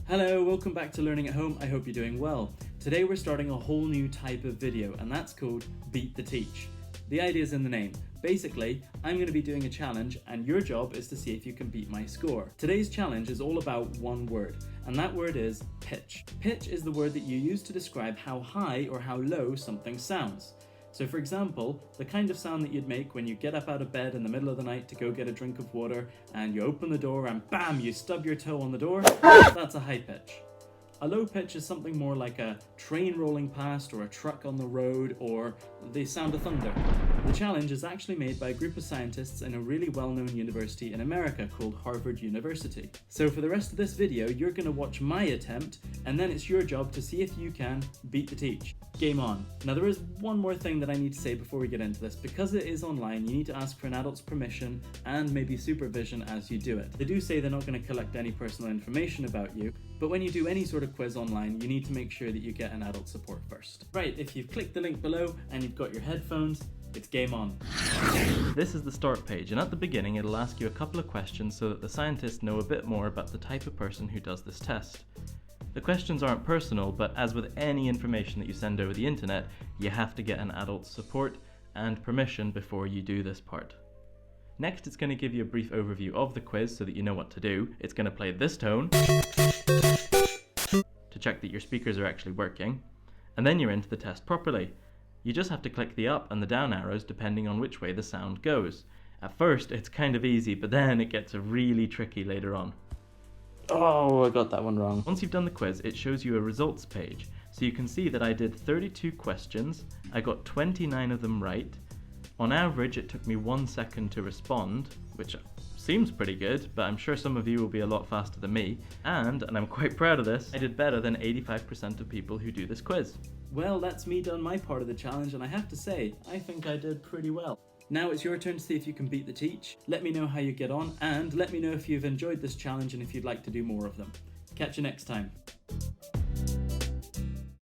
Hello, welcome back to Learning at Home. I hope you're doing well. Today we're starting a whole new type of video, and that's called Beat the Teach. The idea is in the name. Basically, I'm going to be doing a challenge and your job is to see if you can beat my score. Today's challenge is all about one word, and that word is pitch. Pitch is the word that you use to describe how high or how low something sounds. So for example, the kind of sound that you'd make when you get up out of bed in the middle of the night to go get a drink of water and you open the door and bam, you stub your toe on the door, that's a high pitch. A low pitch is something more like a train rolling past or a truck on the road or the sound of thunder. The challenge is actually made by a group of scientists in a really well-known university in America called Harvard University. So for the rest of this video, you're going to watch my attempt and then it's your job to see if you can beat the teach. Game on. Now there is one more thing that I need to say before we get into this. Because it is online, you need to ask for an adult's permission and maybe supervision as you do it. They do say they're not going to collect any personal information about you, but when you do any sort of quiz online, you need to make sure that you get an adult support first. Right, if you've clicked the link below and you've got your headphones, it's game on. This is the start page, and at the beginning it'll ask you a couple of questions so that the scientists know a bit more about the type of person who does this test. The questions aren't personal, but as with any information that you send over the internet, you have to get an adult's support and permission before you do this part. Next, it's going to give you a brief overview of the quiz so that you know what to do. It's going to play this tone to check that your speakers are actually working, and then you're into the test properly. You just have to click the up and the down arrows depending on which way the sound goes. At first, it's kind of easy, but then it gets really tricky later on. Oh, I got that one wrong. Once you've done the quiz, it shows you a results page. So you can see that I did 32 questions, I got 29 of them right. On average, it took me 1 second to respond, which seems pretty good, but I'm sure some of you will be a lot faster than me. And I'm quite proud of this, I did better than 85% of people who do this quiz. Well, that's me done my part of the challenge, and I have to say, I think I did pretty well. Now it's your turn to see if you can beat the teach. Let me know how you get on, and let me know if you've enjoyed this challenge and if you'd like to do more of them. Catch you next time.